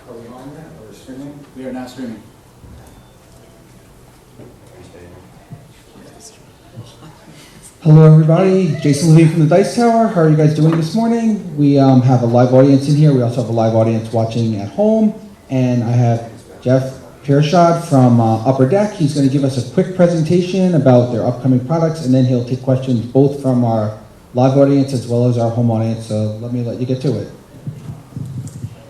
Are we on that or streaming? We are now streaming. Hello everybody, Jason Levine from the Dice Tower. How are you guys doing this morning? We have a live audience in here. We also have a live audience watching at home. And I have Jeff Piershad from Upper Deck. He's going to give us a quick presentation about their upcoming products, and then he'll take questions both from our live audience as well as our home audience. So let you get to it.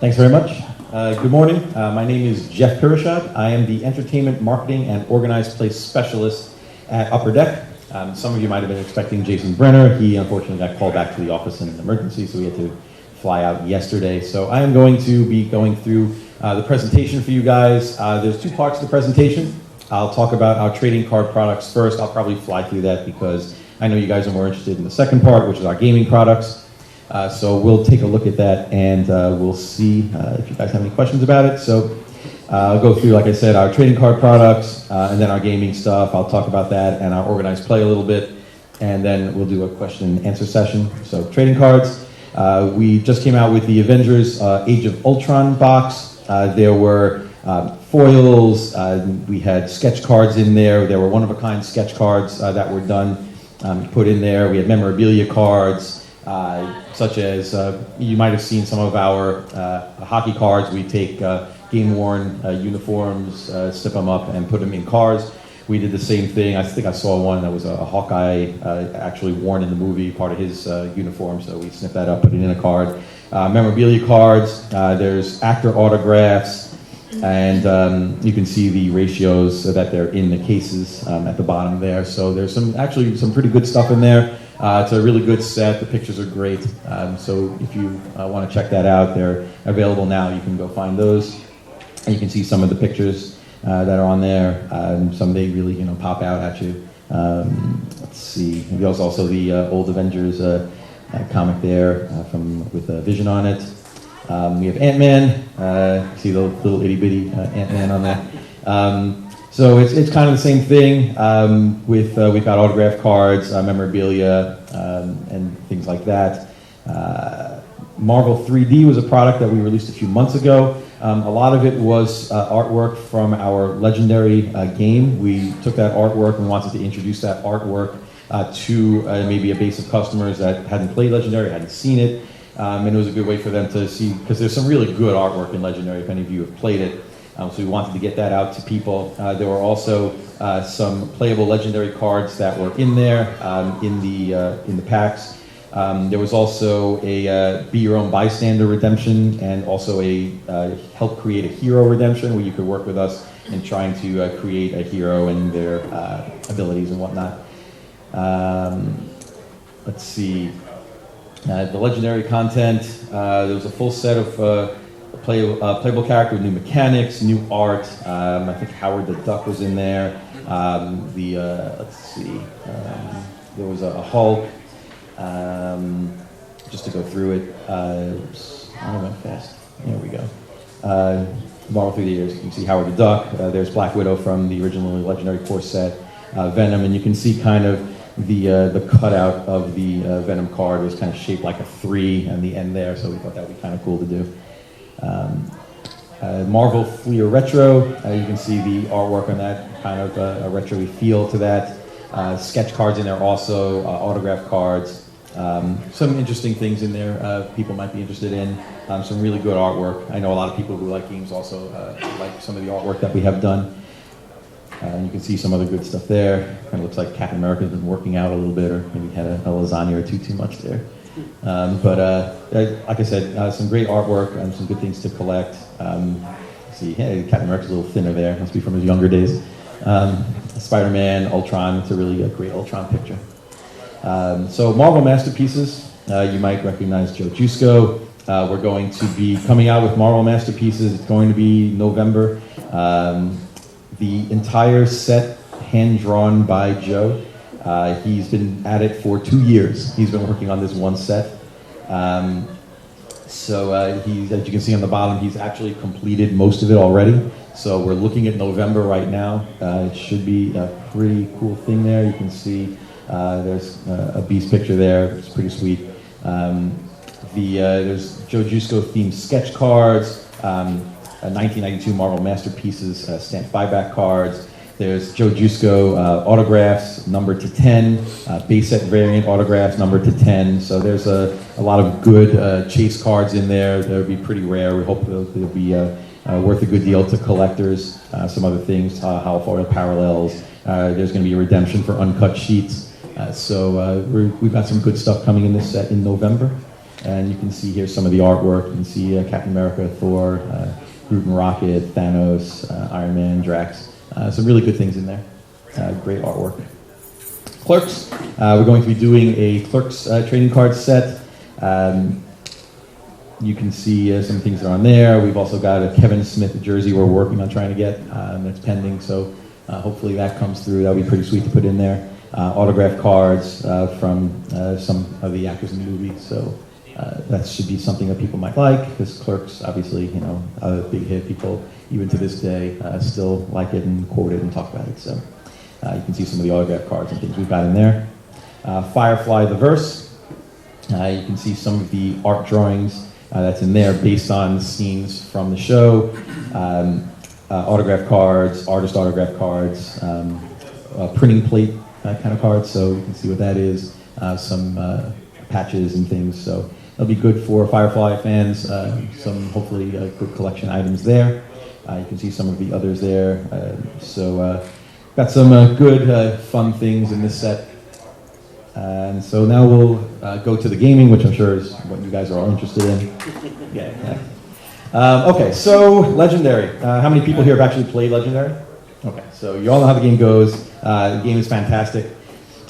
Thanks very much. Good morning. My name is Jeff Piershad. I am the Entertainment Marketing and Organized Place Specialist at Upper Deck. Some of you might have been expecting Jason Brenner. He unfortunately got called back to the office in an emergency, so we had to fly out yesterday. So I am going to be going through the presentation for you guys. There's two parts to the presentation. I'll talk about our trading card products first. I'll probably fly through that because I know you guys are more interested in the second part, which is our gaming products. So we'll take a look at that, and we'll see if you guys have any questions about it. So I'll go through, like I said, our trading card products, and then our gaming stuff. I'll talk about that and our organized play a little bit, and then we'll do a question and answer session. So trading cards, we just came out with the Avengers Age of Ultron box. There were foils, we had sketch cards in there. There were one-of-a-kind sketch cards that were done, put in there. We had memorabilia cards, such as you might have seen some of our hockey cards. We take game-worn uniforms, step them up, and put them in cars. We did the same thing. I think I saw one that was a Hawkeye actually worn in the movie, part of his uniform, so we snipped that up, put it in a card. Memorabilia cards, there's actor autographs, and you can see the ratios so that they're in the cases at the bottom there. So there's actually some pretty good stuff in there. It's a really good set. The pictures are great. So if you want to check that out, they're available now. You can go find those. And you can see some of the pictures that are on there. Some they really pop out at you. Let's see. There's also the old Avengers comic there with Vision on it. We have Ant-Man. See the little itty bitty Ant-Man on there. So it's kind of the same thing. We've got autograph cards, memorabilia, and things like that. Marvel 3D was a product that we released a few months ago. A lot of it was artwork from our Legendary game. We took that artwork and wanted to introduce that artwork to maybe a base of customers that hadn't played Legendary, hadn't seen it, and it was a good way for them to see, because there's some really good artwork in Legendary if any of you have played it. So we wanted to get that out to people. There were also some playable Legendary cards that were in there in the packs. There was also a Be Your Own Bystander redemption, and also a Help Create a Hero redemption, where you could work with us in trying to create a hero and their abilities and whatnot. Let's see. The Legendary content, there was a full set of playable character with new mechanics, new art. I think Howard the Duck was in there. Let's see. There was a Hulk. Just to go through it, I went fast. There we go. Marvel through the years, you can see Howard the Duck. There's Black Widow from the original Legendary Core set. Venom, and you can see kind of the cutout of the Venom card was kind of shaped like a 3 on the end there, so we thought that would be kind of cool to do. Marvel Fleer Retro, you can see the artwork on that, kind of a retro-y feel to that. Sketch cards in there also, autograph cards. Some interesting things in there people might be interested in. Some really good artwork. I know a lot of people who like games also like some of the artwork that we have done. You can see some other good stuff there. Kind of looks like Captain America's been working out a little bit, or maybe had a lasagna or two too much there. But like I said, some great artwork and some good things to collect. See, hey, Captain America's a little thinner there. Must be from his younger days. Spider-Man, Ultron. It's a really great Ultron picture. So Marvel Masterpieces, you might recognize Joe Jusko. We're going to be coming out with Marvel Masterpieces. It's going to be November. The entire set hand-drawn by Joe. He's been at it for 2 years. He's been working on this one set. So he's, as you can see on the bottom, he's actually completed most of it already. So we're looking at November right now. It should be a pretty cool thing there. You can see there's a Beast picture there. It's pretty sweet. There's Joe Jusko themed sketch cards. 1992 Marvel Masterpieces stamped buyback cards. There's Joe Jusko autographs, numbered to 10, base set variant autographs, numbered to 10. So there's a lot of good chase cards in there. They'll be pretty rare. We hope they'll be worth a good deal to collectors. Some other things, holofoil parallels. There's going to be a redemption for uncut sheets. So we've got some good stuff coming in this set in November. And you can see here some of the artwork. You can see Captain America, Thor, Groot and Rocket, Thanos, Iron Man, Drax. Some really good things in there. Great artwork. Clerks. We're going to be doing a Clerks trading card set. You can see some things that are on there. We've also got a Kevin Smith jersey we're working on trying to get. That's pending, so hopefully that comes through. That'll be pretty sweet to put in there. Autographed cards from some of the actors in the movie. So that should be something that people might like, because Clerks, obviously, a big hit. People, even to this day, still like it and quote it and talk about it. So you can see some of the autographed cards and things we've got in there. Firefly the Verse. You can see some of the art drawings that's in there based on scenes from the show. Autographed cards, artist autographed cards, printing plate kind of cards, so you can see what that is. Some patches and things, so it'll be good for Firefly fans. Some hopefully good collection items there. You can see some of the others there. Got some good fun things in this set. And so now we'll go to the gaming, which I'm sure is what you guys are all interested in. Yeah. Okay, so Legendary. How many people here have actually played Legendary? Okay, so you all know how the game goes. The game is fantastic.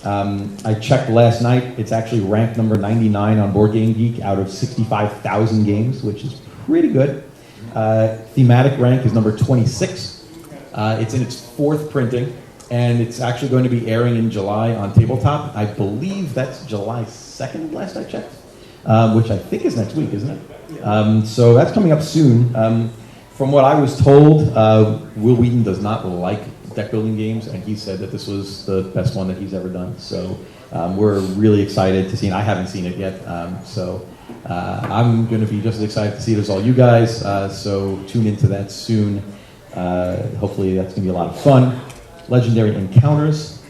I checked last night. It's actually ranked number 99 on Board Game Geek out of 65,000 games, which is pretty good. Thematic rank is number 26. It's in its 4th printing, and it's actually going to be airing in July on Tabletop. I believe that's July 2nd, last I checked, which I think is next week, isn't it? So that's coming up soon. From what I was told, Will Wheaton does not like deck building games, and he said that this was the best one that he's ever done. So we're really excited to see it. I haven't seen it yet, so I'm going to be just as excited to see it as all you guys. So tune into that soon. Hopefully that's going to be a lot of fun. Legendary Encounters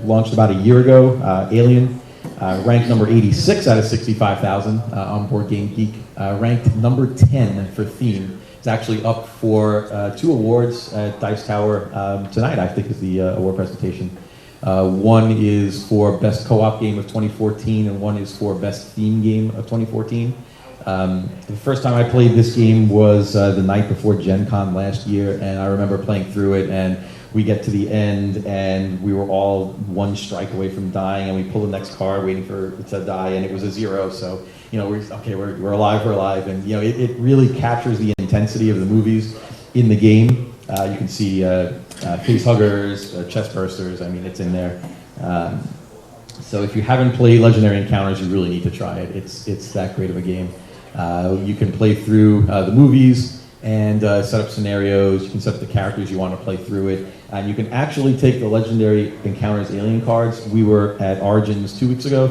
launched about a year ago. Alien ranked number 86 out of 65,000 on Board Game Geek. Ranked number 10 for theme. It's actually up for 2 awards at Dice Tower tonight, I think, is the award presentation. One is for Best Co-op Game of 2014, and one is for Best Theme Game of 2014. The first time I played this game was the night before Gen Con last year, and I remember playing through it, and we get to the end, and we were all 1 strike away from dying, and we pull the next card waiting for it to die, and it was a 0, so we're alive, and it really captures the intensity of the movies in the game. You can see face huggers, chest bursters. I mean, it's in there. So if you haven't played Legendary Encounters, you really need to try it. It's that great of a game. You can play through the movies and set up scenarios. You can set up the characters you want to play through it, and you can actually take the Legendary Encounters Alien cards. We were at Origins 3 weeks ago,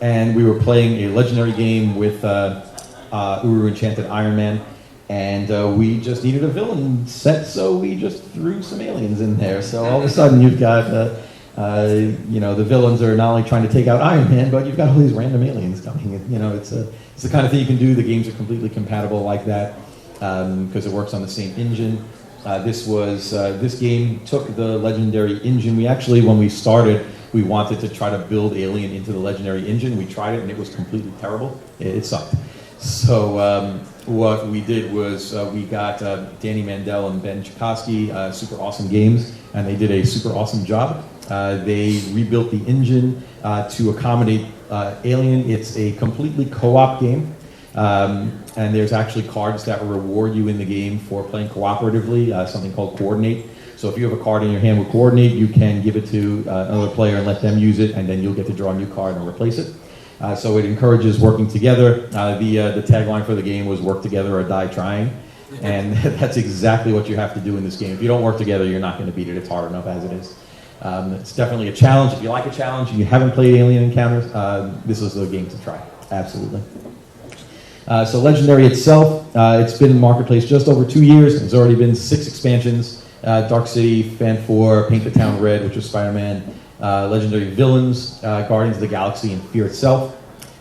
and we were playing a Legendary game with Uru Enchanted Iron Man, and we just needed a villain set, so we just threw some aliens in there. So all of a sudden you've got, the villains are not only trying to take out Iron Man, but you've got all these random aliens coming in. It's the kind of thing you can do. The games are completely compatible like that because it works on the same engine. This game took the Legendary engine. We actually, when we started, we wanted to try to build Alien into the Legendary engine. We tried it, and it was completely terrible. It sucked. So what we did was we got Danny Mandel and Ben Chakosky, Super Awesome Games, and they did a super awesome job. They rebuilt the engine to accommodate Alien. It's a completely co-op game, and there's actually cards that reward you in the game for playing cooperatively, something called Coordinate. So if you have a card in your hand with Coordinate, you can give it to another player and let them use it, and then you'll get to draw a new card and replace it. So it encourages working together. The tagline for the game was "Work together or die trying," and that's exactly what you have to do in this game. If you don't work together, you're not going to beat it. It's hard enough as it is. It's definitely a challenge. If you like a challenge and you haven't played Alien Encounters, this is the game to try. Absolutely. So Legendary itself, it's been in the marketplace just over 2 years. There's already been 6 expansions. Dark City, Fan 4, Paint the Town Red, which was Spider-Man, Legendary Villains, Guardians of the Galaxy, and Fear itself.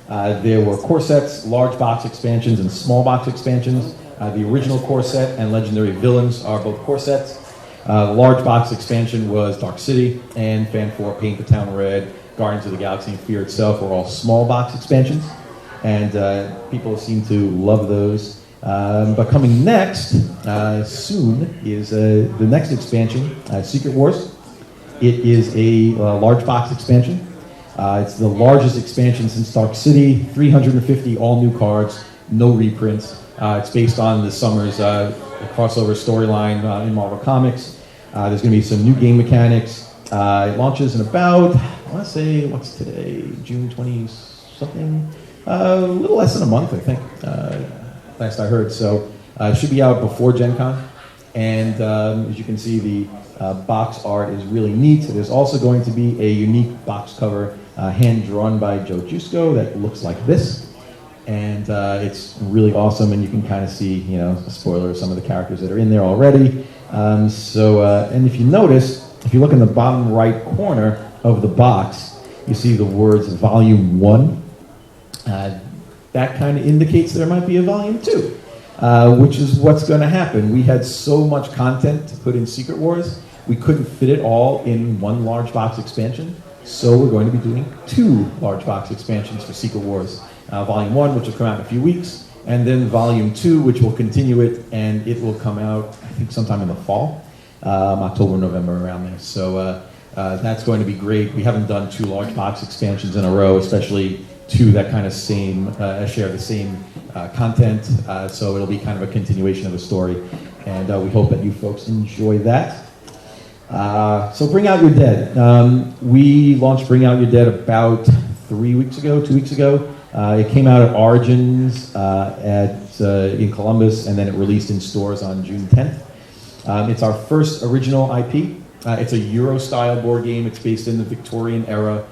There were core sets, large box expansions, and small box expansions. The original core set and Legendary Villains are both core sets. The large box expansion was Dark City, and Fan 4, Paint the Town Red, Guardians of the Galaxy, and Fear itself were all small box expansions. And people seem to love those. But coming next, soon, is the next expansion, Secret Wars. It is a large box expansion. It's the largest expansion since Dark City, 350 all new cards, no reprints. It's based on the summer's crossover storyline in Marvel Comics. There's going to be some new game mechanics. It launches in about, I want to say, what's today, June 20-something? A little less than a month, I think, last I heard. So it should be out before Gen Con. And as you can see, the box art is really neat. There's also going to be a unique box cover hand-drawn by Joe Jusko that looks like this. And it's really awesome, and you can kind of see, a spoiler of some of the characters that are in there already. And if you notice, if you look in the bottom right corner of the box, you see the words Volume 1. That kind of indicates there might be a Volume 2, which is what's going to happen. We had so much content to put in Secret Wars, we couldn't fit it all in one large box expansion, so we're going to be doing 2 large box expansions for Secret Wars. Volume 1, which will come out in a few weeks, and then Volume 2, which will continue it, and it will come out, I think, sometime in the fall, October, November, around there. So that's going to be great. We haven't done 2 large box expansions in a row, especially 2 that kind of share the same content, so it'll be kind of a continuation of the story, and we hope that you folks enjoy that. So Bring Out Your Dead. We launched Bring Out Your Dead about 2 weeks ago. It came out at Origins in Columbus, and then it released in stores on June 10th. It's our first original IP. It's a Euro-style board game. It's based in the Victorian era.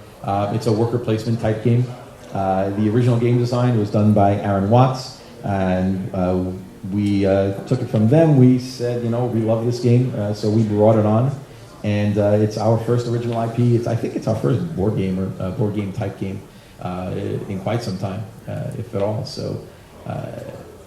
It's a worker placement type game. The original game design was done by Aaron Watts, and we took it from them. We said, we love this game, so we brought it on, and it's our first original IP. I think it's our first board game or board game type game in quite some time, if at all. So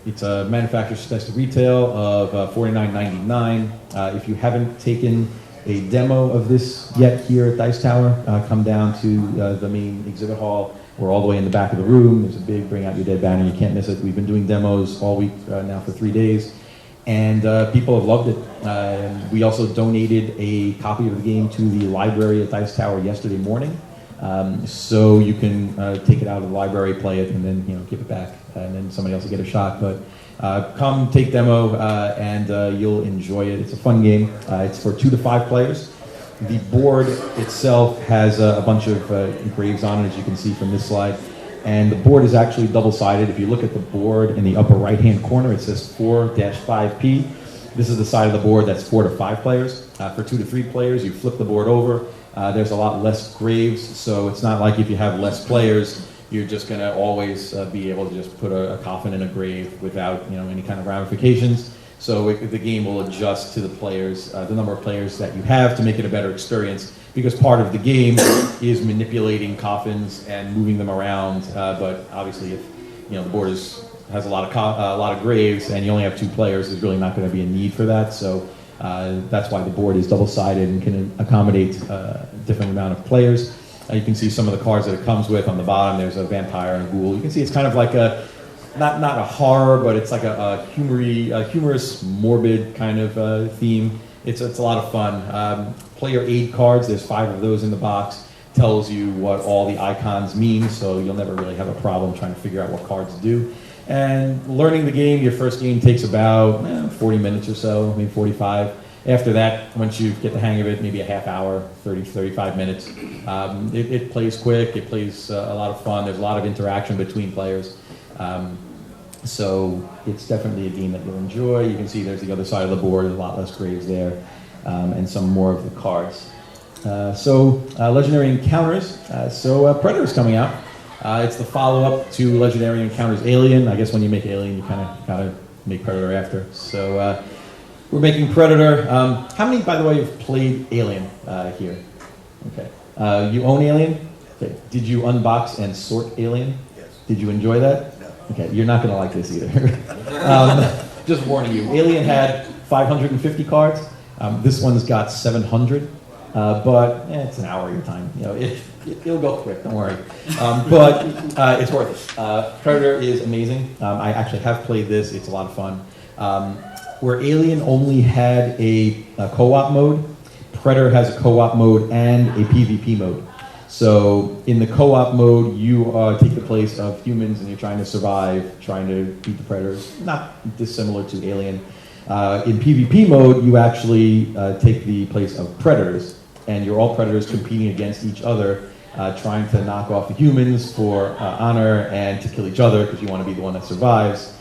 it's a manufacturer's suggested retail of $49.99. If you haven't taken a demo of this yet here at Dice Tower, come down to the main exhibit hall. We're all the way in the back of the room. There's a big Bring Out Your Dead banner. You can't miss it. We've been doing demos all week now for 3 days, and people have loved it. We also donated a copy of the game to the library at Dice Tower yesterday morning, so you can take it out of the library, play it, and then give it back, and then somebody else will get a shot. But come take demo, and you'll enjoy it. It's a fun game. It's for 2 to 5 players. The board itself has a bunch of engraves on it, as you can see from this slide. And the board is actually double-sided. If you look at the board in the upper right-hand corner, it says 4-5P. This is the side of the board that's 4 to 5 players. For 2 to 3 players, you flip the board over. There's a lot less graves, so it's not like if you have less players, you're just going to always be able to just put a coffin in a grave without any kind of ramifications. So the game will adjust to the players, the number of players that you have, to make it a better experience, because part of the game is manipulating coffins and moving them around. But obviously, if the board has a lot of graves and you only have 2 players, there's really not going to be a need for that. So that's why the board is double-sided and can accommodate a different amount of players. You can see some of the cards that it comes with on the bottom. There's a vampire and a ghoul. You can see it's kind of like not a horror, but it's like a humorous, morbid kind of theme. It's a lot of fun. Player aid cards, there's 5 of those in the box. Tells you what all the icons mean, so you'll never really have a problem trying to figure out what cards do. And learning the game, your first game takes about 40 minutes or so, maybe 45. After that, once you get the hang of it, maybe a half hour, 30, 35 minutes. It plays quick, it plays a lot of fun. There's a lot of interaction between players. So it's definitely a game that you'll enjoy. You can see there's the other side of the board, there's a lot less graves there, and some more of the cards. Legendary Encounters. Predator's coming out. It's the follow-up to Legendary Encounters Alien. I guess when you make Alien, you kind of gotta make Predator after. So we're making Predator. How many, by the way, have played Alien here? Okay. You own Alien? Okay. Did you unbox and sort Alien? Yes. Did you enjoy that? No. Okay, you're not gonna like this either. Just warning you. Alien had 550 cards. This one's got 700. But it's an hour of your time. You know, it'll go quick. Don't worry. But it's worth it. Predator is amazing. I actually have played this. It's a lot of fun. Where Alien only had a co-op mode, Predator has a co-op mode and a PvP mode. So in the co-op mode, you take the place of humans and you're trying to survive, trying to beat the predators. Not dissimilar to Alien. In PvP mode, you actually take the place of predators, and you're all predators competing against each other, trying to knock off the humans for honor and to kill each other because you want to be the one that survives.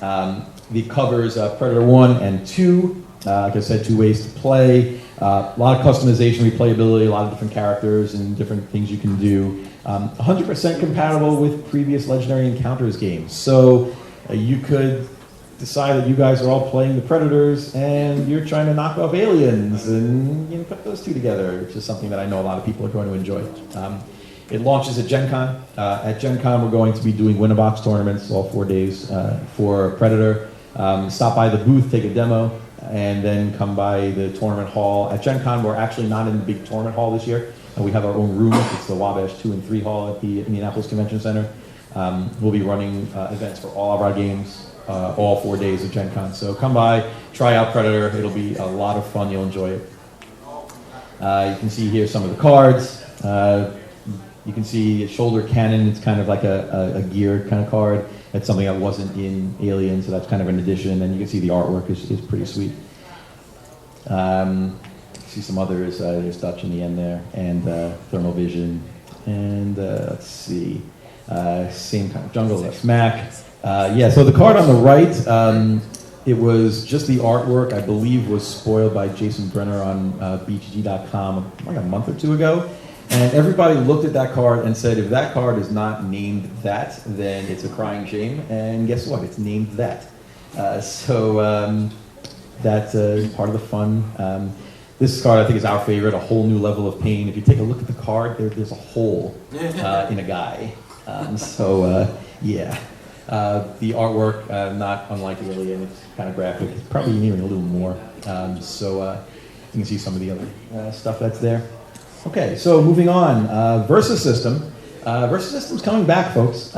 The covers Predator 1 and 2. Like I said, 2 ways to play. A lot of customization, replayability, a lot of different characters and different things you can do. 100% compatible with previous Legendary Encounters games. So you could decide that you guys are all playing the Predators and you're trying to knock off aliens and you know, put those two together, which is something that I know a lot of people are going to enjoy. It launches at Gen Con. At Gen Con, we're going to be doing Win-A-Box tournaments all 4 days for Predator. Stop by the booth, take a demo, and then come by the tournament hall. At Gen Con, we're actually not in the big tournament hall this year. We have our own room. It's the Wabash 2 and 3 hall at the Indianapolis Convention Center. We'll be running events for all of our games all 4 days of Gen Con. So come by, try out Predator. It'll be a lot of fun. You'll enjoy it. You can see here some of the cards. You can see a shoulder cannon. It's kind of like a gear kind of card. That's something that wasn't in Alien, so that's kind of an addition. And you can see the artwork is pretty sweet. See some others. There's Dutch in the end there, and Thermal Vision. And let's see, same kind of jungle. That's Mac. Yeah, so the card on the right, it was just the artwork, I believe, was spoiled by Jason Brenner on BGG.com like a month or 2 ago. And everybody looked at that card and said, if that card is not named that, then it's a crying shame. And guess what? It's named that. So that's part of the fun. This card, I think, is our favorite, A Whole New Level of Pain. If you take a look at the card, there's a hole in a guy. Yeah. The artwork, not unlike Alien, it's kind of graphic. It's probably even a little more. You can see some of the other stuff that's there. Okay, so moving on. Versus System. Versus System's coming back, folks.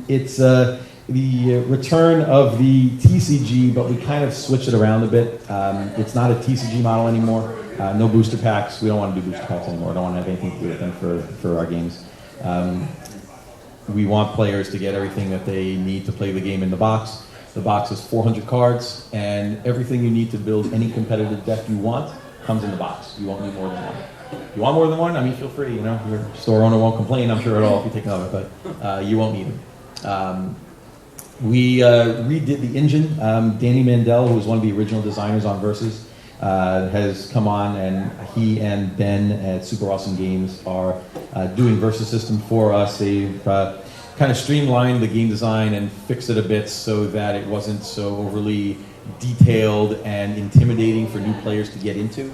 It's the return of the TCG, but we kind of switched it around a bit. It's not a TCG model anymore. No booster packs. We don't want to do booster packs anymore. I don't want to have anything to do with them for our games. We want players to get everything that they need to play the game in the box. The box is 400 cards, and everything you need to build any competitive deck you want comes in the box. You won't need more than one. If you want more than one, I mean, feel free. You know, your store owner won't complain, I'm sure, at all if you take another, but you won't need them. We redid the engine. Danny Mandel, who was one of the original designers on Versus, has come on, and he and Ben at Super Awesome Games are doing Versus System for us. They've kind of streamlined the game design and fixed it a bit so that it wasn't so overly detailed and intimidating for new players to get into.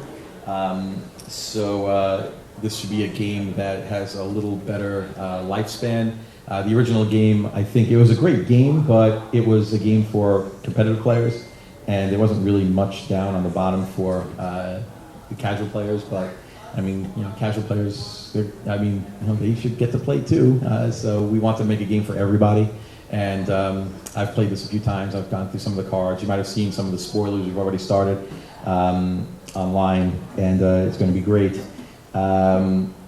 This should be a game that has a little better lifespan. The original game, I think it was a great game, but it was a game for competitive players, and there wasn't really much down on the bottom for the casual players. But I mean, you know, casual players, they should get to play too. So we want to make a game for everybody. And I've played this a few times. I've gone through some of the cards. You might have seen some of the spoilers. We've already started online, and it's going to be great.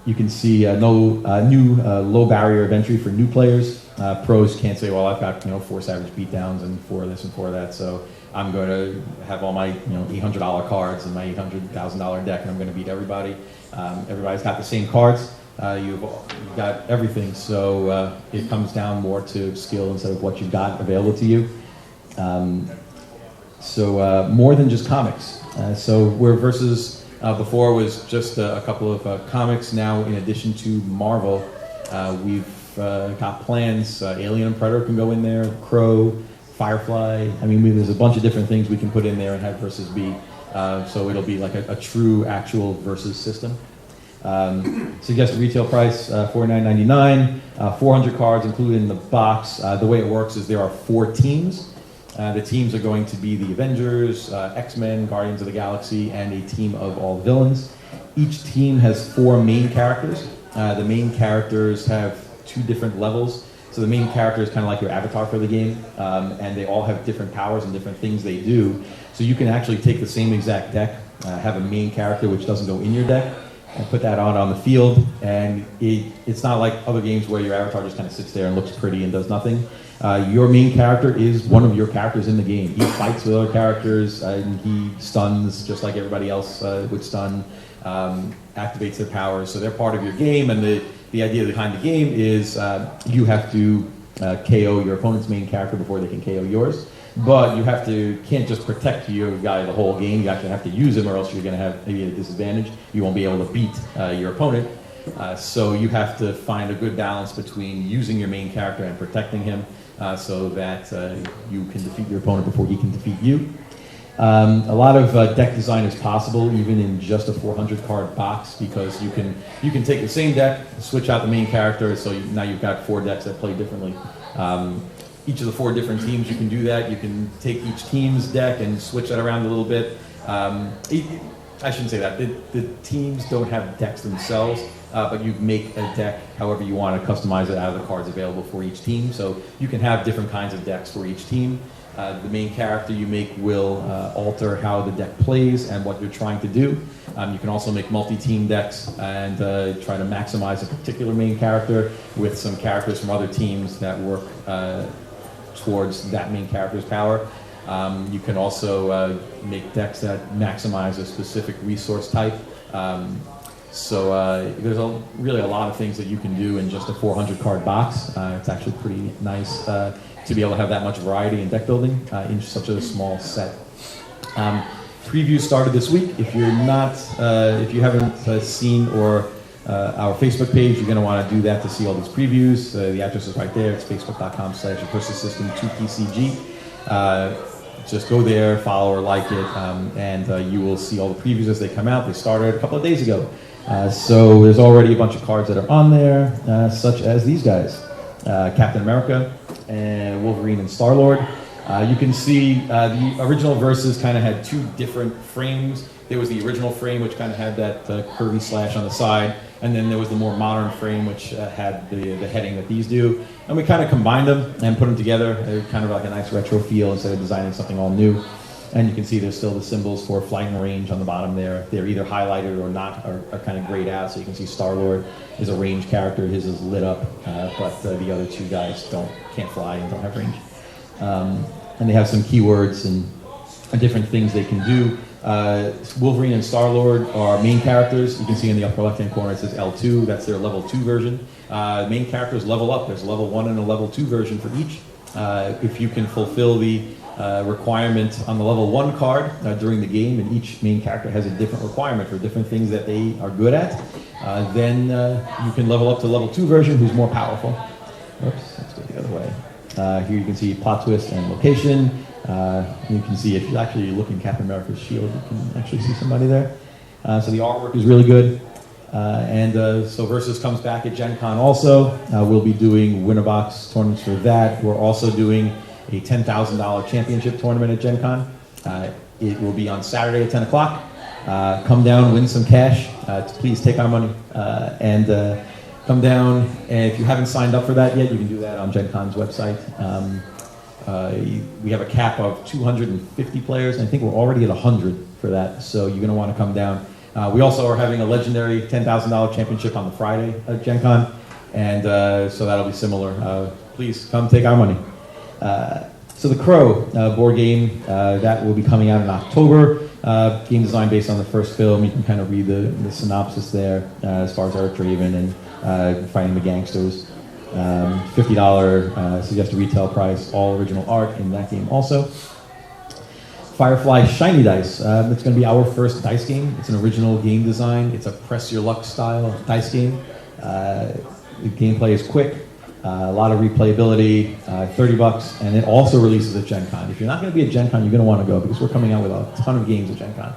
You can see new low barrier of entry for new players. Pros can't say, well, I've got 4 Savage Beatdowns and 4 this and 4 that, so I'm going to have all my $800 cards and my $800,000 deck, and I'm going to beat everybody. Everybody's got the same cards. You've got everything, so it comes down more to skill instead of what you've got available to you. More than just comics. So where Versus before was just a couple of comics, now in addition to Marvel, we've got plans. Alien and Predator can go in there. Crow, Firefly. I mean, there's a bunch of different things we can put in there and have versus be. So it'll be like a true actual versus system. Suggested retail price, $49.99. 400 cards included in the box. The way it works is there are 4 teams. The teams are going to be the Avengers, X-Men, Guardians of the Galaxy, and a team of all villains. Each team has 4 main characters. The main characters have 2 different levels. So the main character is kind of like your avatar for the game, and they all have different powers and different things they do. So you can actually take the same exact deck, have a main character which doesn't go in your deck, and put that on the field. And it's not like other games where your avatar just kind of sits there and looks pretty and does nothing. Your main character is one of your characters in the game. He fights with other characters, and he stuns just like everybody else would stun, activates their powers. So they're part of your game, and the idea behind the game is you have to KO your opponent's main character before they can KO yours. But you can't just protect your guy the whole game. You actually have to use him, or else you're going to have maybe a disadvantage. You won't be able to beat your opponent. So you have to find a good balance between using your main character and protecting him, so that you can defeat your opponent before he can defeat you. A lot of deck design is possible, even in just a 400 card box, because you can take the same deck, switch out the main character, so now you've got 4 decks that play differently. Each of the 4 different teams, you can do that. You can take each team's deck and switch that around a little bit. I shouldn't say that. The teams don't have decks themselves, but you make a deck however you want to customize it out of the cards available for each team. So you can have different kinds of decks for each team. The main character you make will alter how the deck plays and what you're trying to do. You can also make multi-team decks and try to maximize a particular main character with some characters from other teams that work towards that main character's power. You can also make decks that maximize a specific resource type. So there's really a lot of things that you can do in just a 400 card box. It's actually pretty nice to be able to have that much variety in deck building in such a small set. Preview started this week. If you haven't seen our Facebook page, you're going to want to do that to see all these previews. The address is right there. It's facebook.com/System2PCG. Just go there, follow or like it, and you will see all the previews as they come out. They started a couple of days ago. So there's already a bunch of cards that are on there, such as these guys. Captain America, and Wolverine and Star-Lord. You can see the original Versus kind of had 2 different frames. There was the original frame, which kind of had that curvy slash on the side, and then there was the more modern frame, which had the heading that these do. And we kind of combined them and put them together. They're kind of like a nice retro feel instead of designing something all new. And you can see there's still the symbols for flight and range on the bottom there. They're either highlighted or not, or kind of grayed out. So you can see Star-Lord is a range character. His is lit up, but the other 2 guys can't fly and don't have range. And they have some keywords and different things they can do. Wolverine and Star-Lord are main characters. You can see in the upper left-hand corner it says L2. That's their level 2 version. Main characters level up. There's a level 1 and a level 2 version for each. If you can fulfill the requirement on the level 1 card during the game, and each main character has a different requirement for different things that they are good at, then you can level up to level 2 version, who's more powerful. Oops, let's go the other way. Here you can see plot twist and location. You can see if you actually look in Captain America's shield, you can actually see somebody there. So the artwork is really good. So Versus comes back at Gen Con also. We'll be doing winner box tournaments for that. We're also doing a $10,000 championship tournament at Gen Con. It will be on Saturday at 10 o'clock. Come down, win some cash. Please take our money. Come down, and if you haven't signed up for that yet, you can do that on Gen Con's website. We have a cap of 250 players, and I think we're already at 100 for that, so you're going to want to come down. We also are having a legendary $10,000 championship on the Friday at Gen Con, and so that'll be similar. Please come take our money. So the Crow board game, that will be coming out in October. Game design based on the first film. You can kind of read the synopsis there as far as Eric Draven and fighting the gangsters. $50 suggested retail price, all original art in that game also. Firefly Shiny Dice. It's going to be our first dice game. It's an original game design. It's a press your luck style dice game. The gameplay is quick. A lot of replayability, $30, and it also releases at Gen Con. If you're not going to be at Gen Con, you're going to want to go because we're coming out with a ton of games at Gen Con.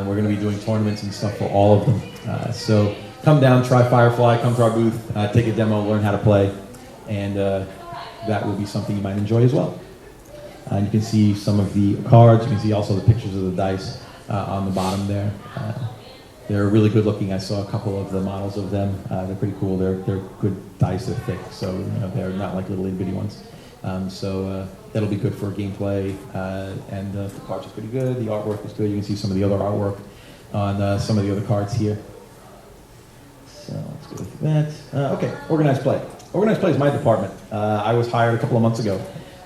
We're going to be doing tournaments and stuff for all of them. So come down, try Firefly, come to our booth, take a demo, learn how to play, and that will be something you might enjoy as well. You can see some of the cards. You can see also the pictures of the dice on the bottom there. They're really good looking. I saw a couple of the models of them. They're pretty cool. They're good dice. They're thick, so they're not like little itty bitty ones. So that'll be good for gameplay. And the cards are pretty good. The artwork is good. You can see some of the other artwork on some of the other cards here. So let's go with that. Okay, organized play. Organized play is my department. I was hired a couple of months ago.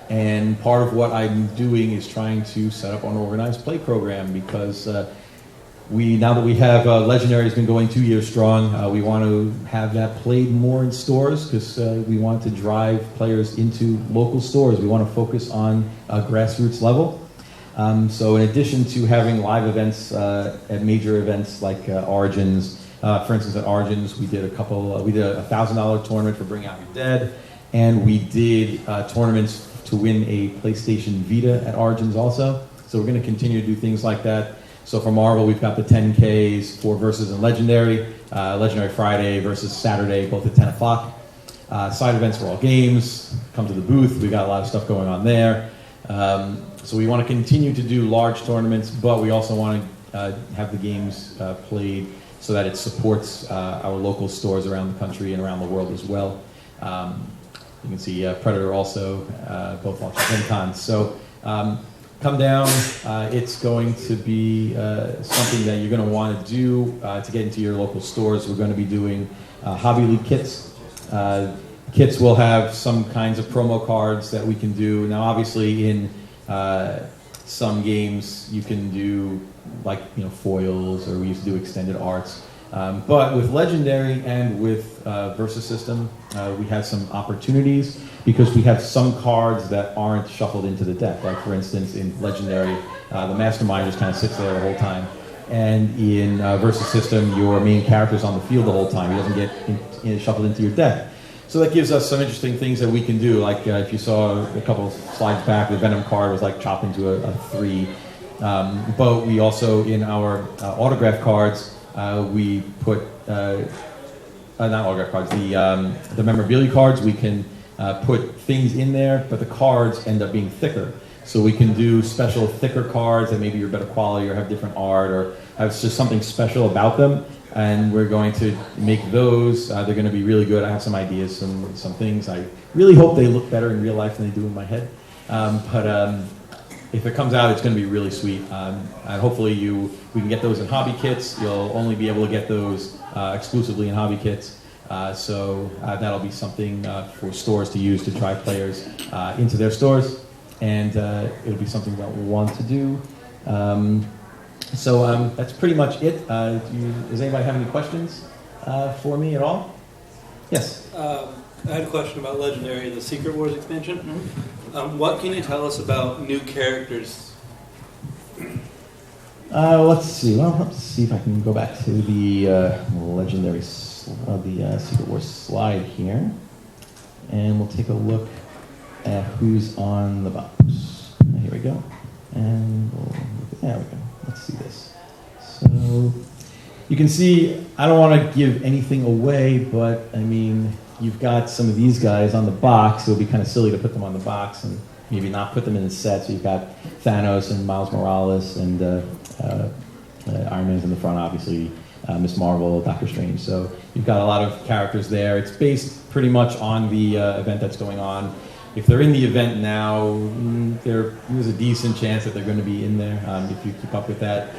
And part of what I'm doing is trying to set up an organized play program because now that we have Legendary has been going 2 years strong, we want to have that played more in stores because we want to drive players into local stores. We want to focus on grassroots level. So in addition to having live events at major events like Origins, for instance, at Origins we did a $1,000 tournament for Bring Out Your Dead, and we did tournaments to win a PlayStation Vita at Origins also. So we're going to continue to do things like that. So for Marvel, we've got the 10Ks for Versus and Legendary, Legendary Friday versus Saturday, both at 10 o'clock. Side events for all games, come to the booth, we've got a lot of stuff going on there. So we want to continue to do large tournaments, but we also want to have the games played so that it supports our local stores around the country and around the world as well. You can see Predator also, both launch at Gen Con. So come down. It's going to be something that you're going to want to do to get into your local stores. We're going to be doing Hobby League kits. Kits will have some kinds of promo cards that we can do. Now, obviously, in some games, you can do like foils, or we used to do extended arts. But with Legendary and with Versus System, we have some opportunities because we have some cards that aren't shuffled into the deck. Like for instance, in Legendary, the Mastermind just kind of sits there the whole time. And in Versus System, your main character's on the field the whole time. He doesn't get shuffled into your deck. So that gives us some interesting things that we can do. Like if you saw a couple of slides back, the Venom card was like chopped into a 3. But we also, in our autograph cards, we put, not autograph cards, the memorabilia cards, we can put things in there, but the cards end up being thicker. So we can do special thicker cards that maybe are better quality or have different art or have just something special about them. And we're going to make those. They're going to be really good. I have some ideas, some things. I really hope they look better in real life than they do in my head. But if it comes out, it's going to be really sweet. And hopefully we can get those in hobby kits. You'll only be able to get those exclusively in hobby kits. So that'll be something for stores to use to drive players into their stores. And it'll be something that we'll want to do. So that's pretty much it. Does anybody have any questions for me at all? Yes. I had a question about Legendary, the Secret Wars expansion. What can you tell us about new characters? Let's see. Well, let's see if I can go back to the Legendary, the Secret Wars slide here, and we'll take a look at who's on the box. Here we go. And there we go. Let's see this. So you can see, I don't want to give anything away, but I mean, you've got some of these guys on the box. It would be kind of silly to put them on the box and maybe not put them in the set. So you've got Thanos and Miles Morales and Iron Man's in the front, obviously, Ms. Marvel, Doctor Strange. So you've got a lot of characters there. It's based pretty much on the event that's going on. If they're in the event now, there's a decent chance that they're going to be in there if you keep up with that.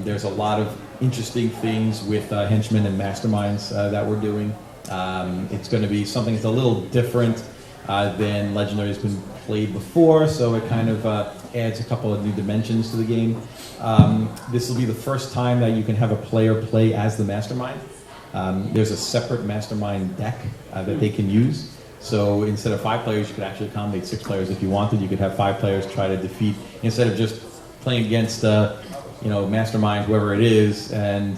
There's a lot of interesting things with henchmen and masterminds that we're doing. It's going to be something that's a little different than Legendary has been played before, so it kind of adds a couple of new dimensions to the game. This will be the first time that you can have a player play as the mastermind. There's a separate mastermind deck that they can use. So instead of 5 players, you could actually accommodate 6 players if you wanted. You could have 5 players try to defeat, instead of just playing against, mastermind, whoever it is, and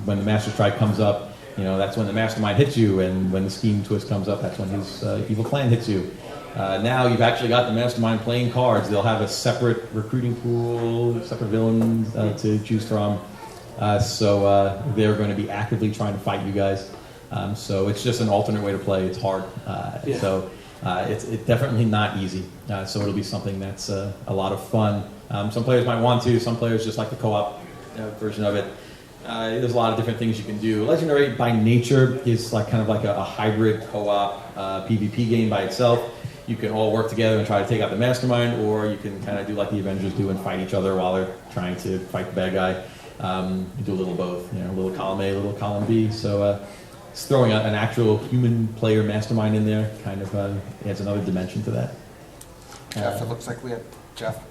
when the Master Strike comes up, that's when the mastermind hits you, and when the scheme twist comes up, that's when his evil plan hits you. Now you've actually got the mastermind playing cards. They'll have a separate recruiting pool, separate villains to choose from. So they're going to be actively trying to fight you guys. So it's just an alternate way to play. It's hard. So it's definitely not easy. So it'll be something that's a lot of fun. Some players might want to. Some players just like the co-op version of it. There's a lot of different things you can do. Legendary by nature is kind of like a hybrid co-op PvP game by itself. You can all work together and try to take out the mastermind, or you can kind of do like the Avengers do and fight each other while they're trying to fight the bad guy. You do a little both, a little column A, a little column B. So it's throwing an actual human player mastermind in there kind of adds another dimension to that. Jeff, it looks like we have Jeff.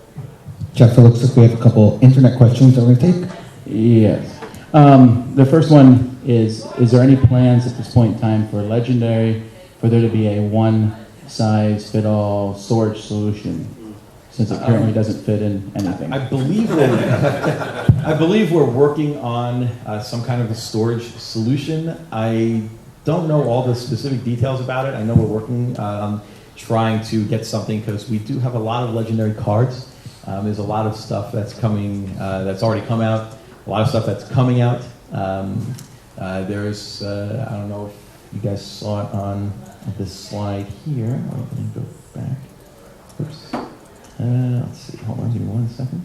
Jeff, it looks like we have a couple internet questions that we're going to take. Yes. The first one is there any plans at this point in time for Legendary for there to be a one-size-fit-all storage solution, since it currently doesn't fit in anything? I believe we're working on some kind of a storage solution. I don't know all the specific details about it. I know we're working on trying to get something, because we do have a lot of Legendary cards. There's a lot of stuff that's coming, that's already come out. A lot of stuff that's coming out. There's, I don't know if you guys saw it on this slide here. Let me go back. Oops. Let's see. Hold on, give me 1 second.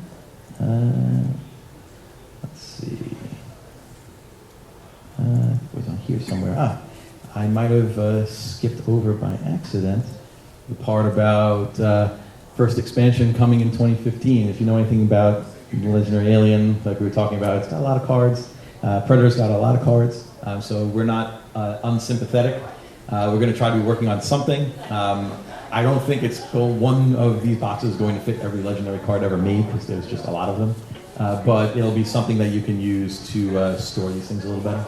Let's see. It was on here somewhere. I might have skipped over by accident the part about first expansion coming in 2015. If you know anything about Legendary Alien, like we were talking about, it's got a lot of cards. Predator's got a lot of cards, so we're not unsympathetic. We're going to try to be working on something. I don't think one of these boxes is going to fit every Legendary card ever made, because there's just a lot of them. But it'll be something that you can use to store these things a little better.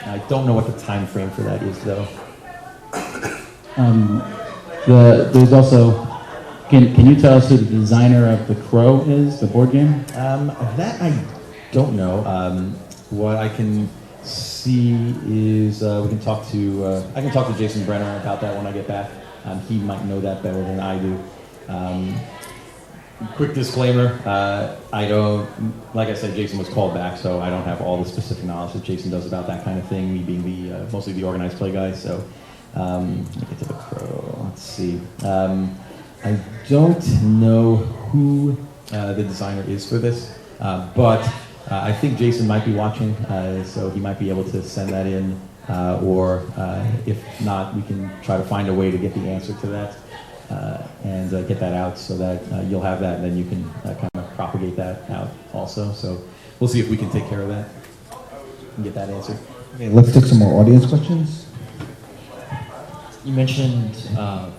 I don't know what the time frame for that is, though. There's also, can you tell us who the designer of The Crow is, the board game? That I don't know. What I can see is I can talk to Jason Brenner about that when I get back. He might know that better than I do. Quick disclaimer, I don't, like I said, Jason was called back, so I don't have all the specific knowledge that Jason does about that kind of thing, me being mostly the organized play guy. So let me get to The Crow. Let's see. I don't know who the designer is for this, but I think Jason might be watching, so he might be able to send that in, or if not, we can try to find a way to get the answer to that and get that out, so that you'll have that, and then you can kind of propagate that out also. So we'll see if we can take care of that and get that answered. Okay, let's take some more audience questions. You mentioned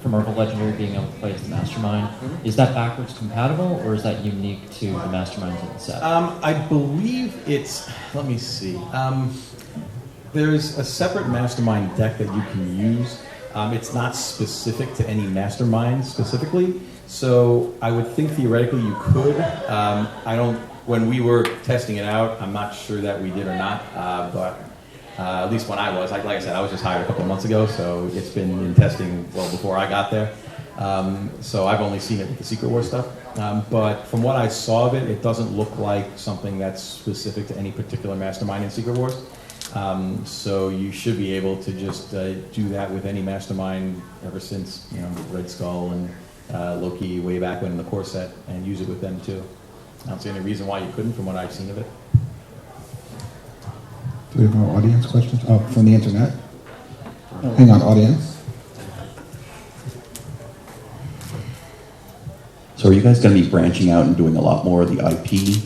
for Marvel Legendary being able to play as the Mastermind. Is that backwards compatible, or is that unique to the Masterminds in the set? I believe it's, let me see. There's a separate Mastermind deck that you can use. It's not specific to any Mastermind specifically, so I would think theoretically you could. When we were testing it out, I'm not sure that we did or not, but at least when I was, like I said, I was just hired a couple of months ago, so it's been in testing well before I got there. So I've only seen it with the Secret Wars stuff. But from what I saw of it, it doesn't look like something that's specific to any particular Mastermind in Secret Wars. So you should be able to just do that with any Mastermind ever since, Red Skull and Loki way back when in the core set, and use it with them too. I don't see any reason why you couldn't from what I've seen of it. Do we have more audience questions? Oh, from the internet? Hang on, audience. So are you guys going to be branching out and doing a lot more of the IP?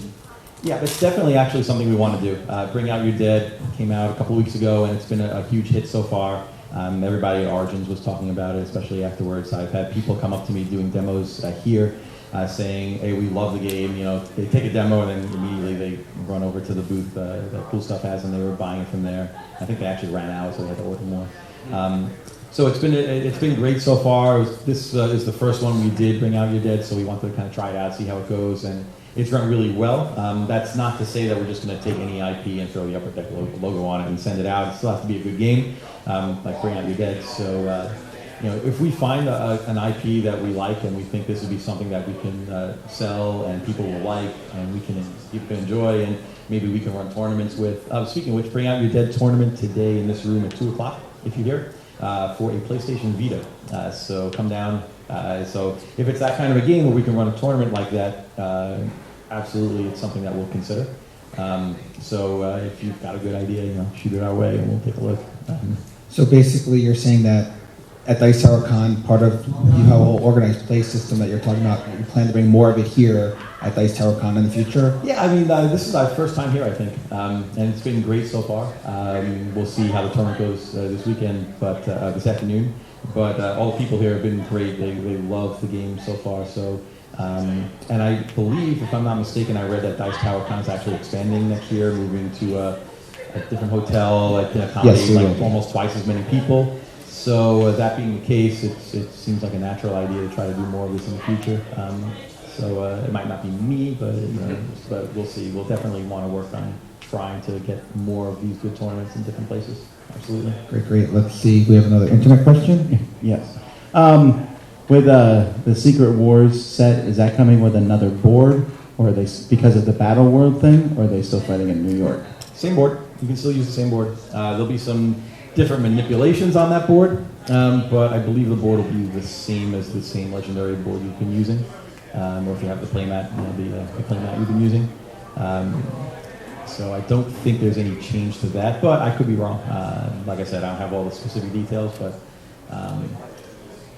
Yeah, that's definitely actually something we want to do. Bring Out Your Dead came out a couple weeks ago, and it's been a huge hit so far. Everybody at Origins was talking about it, especially afterwards. I've had people come up to me doing demos here, saying, hey, we love the game. They take a demo and then immediately they run over to the booth that Cool Stuff has, and they were buying it from there. I think they actually ran out, so they had to order more. So it's been great so far. This is the first one we did Bring Out Your Dead, so we wanted to kind of try it out, see how it goes, and it's run really well. That's not to say that we're just going to take any IP and throw the Upper Deck logo on it and send it out. It still has to be a good game, like Bring Out Your Dead. So, if we find an IP that we like and we think this would be something that we can sell and people will like and you can enjoy and maybe we can run tournaments with. Speaking of which, Bring Out Your Dead tournament today in this room at 2 o'clock, if you're here, for a PlayStation Vita. So come down. So if it's that kind of a game where we can run a tournament like that, absolutely it's something that we'll consider. So if you've got a good idea, shoot it our way and we'll take a look. So basically, you're saying that at Dice Tower Con, part of you have a whole organized play system that you're talking about. You plan to bring more of it here at Dice Tower Con in the future? Yeah, I mean, this is our first time here, I think, and it's been great so far. We'll see how the tournament goes this weekend, but this afternoon. But all the people here have been great. They love the game so far. So, and I believe, if I'm not mistaken, I read that Dice Tower Con is actually expanding next year, moving to a different hotel that can accommodate almost twice as many people. So that being the case, it seems like a natural idea to try to do more of this in the future. So it might not be me, but we'll see. We'll definitely want to work on trying to get more of these good tournaments in different places. Absolutely. Great. Let's see. We have another internet question. Yes. With the Secret Wars set, is that coming with another board, or are they because of the Battle World thing, or are they still fighting in New York? Same board. You can still use the same board. There'll be some different manipulations on that board, but I believe the board will be the same as the same legendary board you've been using, or if you have the playmat, the playmat you've been using. So I don't think there's any change to that, but I could be wrong. Like I said, I don't have all the specific details, but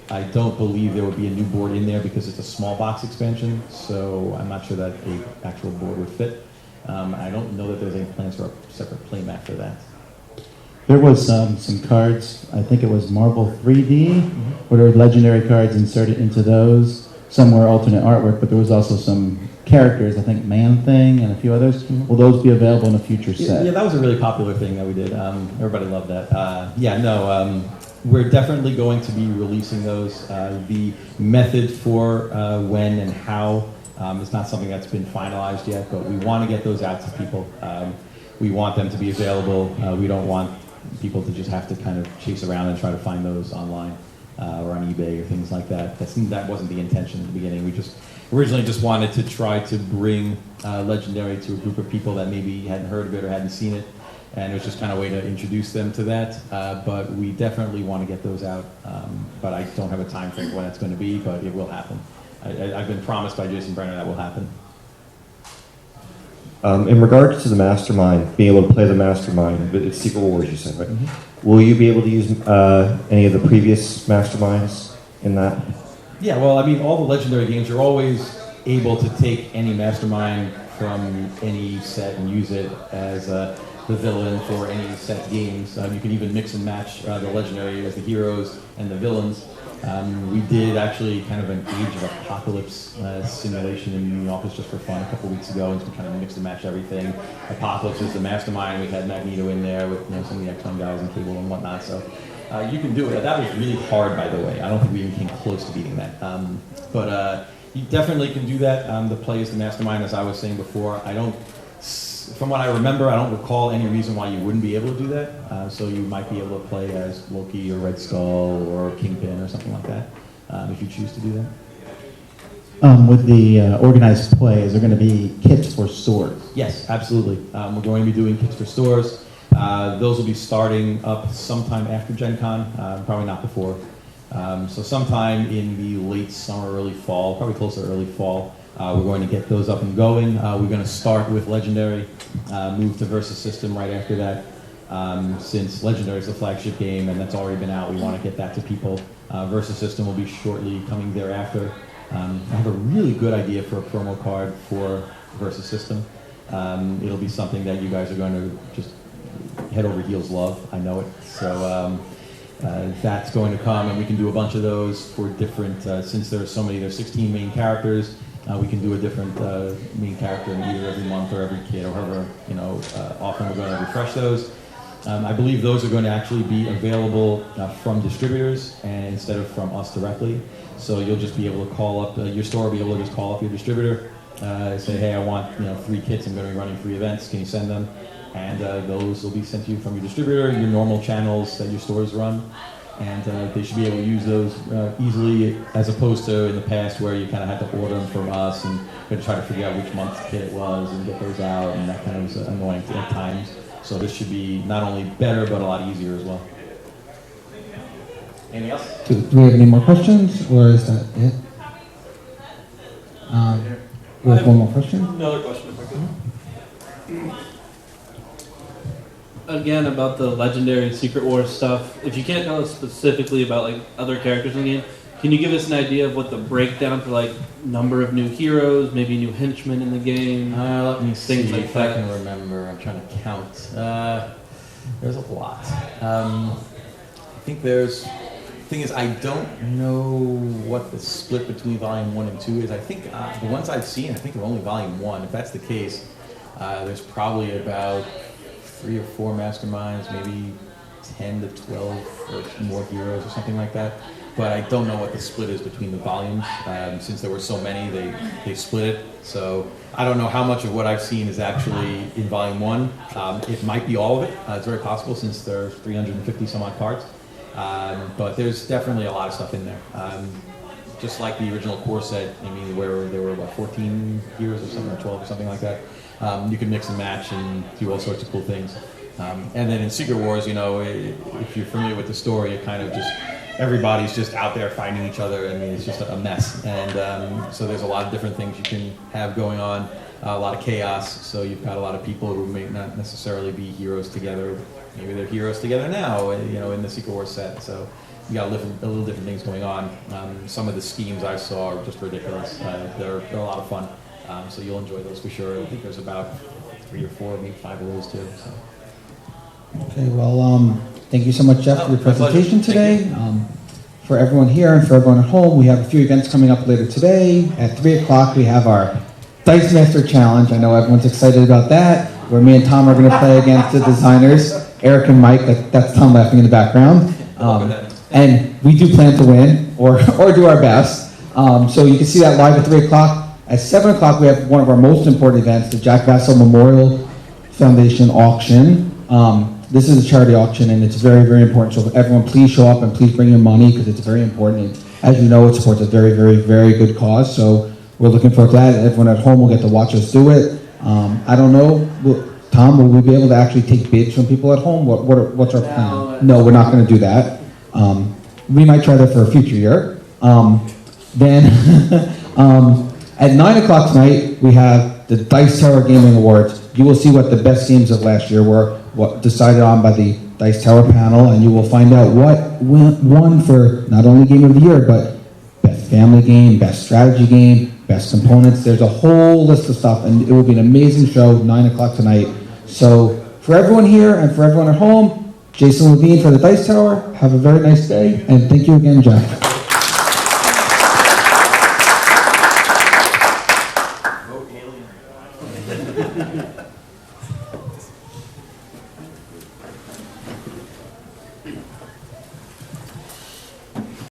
I don't believe there would be a new board in there because it's a small box expansion, so I'm not sure that an actual board would fit. I don't know that there's any plans for a separate playmat for that. There was some cards, I think it was Marvel 3D, where there were legendary cards inserted into those. Some were alternate artwork, but there was also some characters, I think Man-Thing and a few others. Will those be available in a future set? Yeah, that was a really popular thing that we did. Everybody loved that. We're definitely going to be releasing those. The method for when and how is not something that's been finalized yet, but we want to get those out to people. We want them to be available. We don't want people to just have to kind of chase around and try to find those online or on eBay or things like that. That wasn't the intention at the beginning. We just originally just wanted to try to bring Legendary to a group of people that maybe hadn't heard of it or hadn't seen it, and it was just kind of a way to introduce them to that. But we definitely want to get those out, but I don't have a time frame when it's going to be, but it will happen. I've been promised by Jason Brenner that will happen. In regards to the Mastermind, being able to play the Mastermind, it's Secret Wars, you said, right? Mm-hmm. Will you be able to use any of the previous Masterminds in that? Yeah, well, I mean, all the Legendary games, you're always able to take any Mastermind from any set and use it as the villain for any set games. You can even mix and match the Legendary as the heroes and the villains. We did actually kind of an Age of Apocalypse simulation in the office just for fun a couple weeks ago, and so we kind of mixed and matched everything. Apocalypse is the Mastermind. We had Magneto in there with some of the X-Men guys and Cable and whatnot. So you can do it. That was really hard, by the way. I don't think we even came close to beating that. But you definitely can do that. The play is the Mastermind, as I was saying before. From what I remember, I don't recall any reason why you wouldn't be able to do that. So you might be able to play as Loki or Red Skull or Kingpin or something like that, if you choose to do that. With the organized play, is there going to be kits for stores? Yes, absolutely. We're going to be doing kits for stores. Those will be starting up sometime after Gen Con, probably not before. So sometime in the late summer, early fall, probably closer to early fall. We're going to get those up and going. We're going to start with Legendary, move to Versus System right after that. Since Legendary is the flagship game and that's already been out, we want to get that to people. Versus System will be shortly coming thereafter. I have a really good idea for a promo card for Versus System. It'll be something that you guys are going to just head over heels love. I know it. So that's going to come, and we can do a bunch of those for different, since there's 16 main characters. We can do a different main character either every month or every kid or however often we're going to refresh those. I believe those are going to actually be available from distributors and instead of from us directly. So you'll just be able to call up, your store will be able to just call up your distributor, say, hey, I want 3 kits, I'm going to be running 3 events, can you send them? And those will be sent to you from your distributor, your normal channels that your stores run. And they should be able to use those easily, as opposed to in the past where you kind of had to order them from us and you had to try to figure out which month's kit it was and get those out, and that kind of was annoying at times. So this should be not only better, but a lot easier as well. Anything else? Do we have any more questions, or is that it? We have one more question. Another question, if I could. Again, about the legendary Secret Wars stuff. If you can't tell us specifically about like other characters in the game, can you give us an idea of what the breakdown for like number of new heroes, maybe new henchmen in the game? Let me see Things like if I that. can remember. I'm trying to count. There's a lot. I think there's. Thing is, I don't know what the split between Volume 1 and 2 is. I think the ones I've seen, I think they're only Volume 1. If that's the case, there's probably about 3 or 4 masterminds, maybe 10 to 12 or more heroes or something like that. But I don't know what the split is between the volumes. Since there were so many, they split it. So I don't know how much of what I've seen is actually in Volume 1. It might be all of it. It's very possible since there's 350 some odd cards. But there's definitely a lot of stuff in there. Just like the original core set, I mean, where there were, 14 heroes or something, or 12 or something like that. You can mix and match and do all sorts of cool things. And then in Secret Wars, if you're familiar with the story, it kind of just, everybody's just out there fighting each other. I mean, it's just a mess. And so there's a lot of different things you can have going on, a lot of chaos. So you've got a lot of people who may not necessarily be heroes together. Maybe they're heroes together now, in the Secret Wars set. So you got a little different things going on. Some of the schemes I saw are just ridiculous. They're a lot of fun. So you'll enjoy those for sure. I think there's about 3 or 4, maybe 5 of those too. So. Okay, well, thank you so much, Jeff, for your My pleasure. presentation Thank today. For everyone here and for everyone at home, we have a few events coming up later today. At 3 o'clock, we have our Dice Master Challenge. I know everyone's excited about that, where me and Tom are going to play against the designers, Eric and Mike. That's Tom laughing in the background. And we do plan to win, or do our best. So you can see that live at 3 o'clock. At 7 o'clock, we have one of our most important events, the Jack Vassell Memorial Foundation auction. This is a charity auction, and it's very, very important. So everyone, please show up and please bring your money, because it's very important. And as you know, it supports a very, very, very good cause. So we're looking forward to that. Everyone at home will get to watch us do it. I don't know, Tom, will we be able to actually take bids from people at home? What's our plan? No, we're not going to do that. We might try that for a future year. Then at 9 o'clock tonight, we have the Dice Tower Gaming Awards. You will see what the best games of last year were, what decided on by the Dice Tower panel, and you will find out what won for not only Game of the Year, but Best Family Game, Best Strategy Game, Best Components. There's a whole list of stuff, and it will be an amazing show, 9 o'clock tonight. So for everyone here and for everyone at home, Jason Levine for the Dice Tower, have a very nice day, and thank you again, Jeff.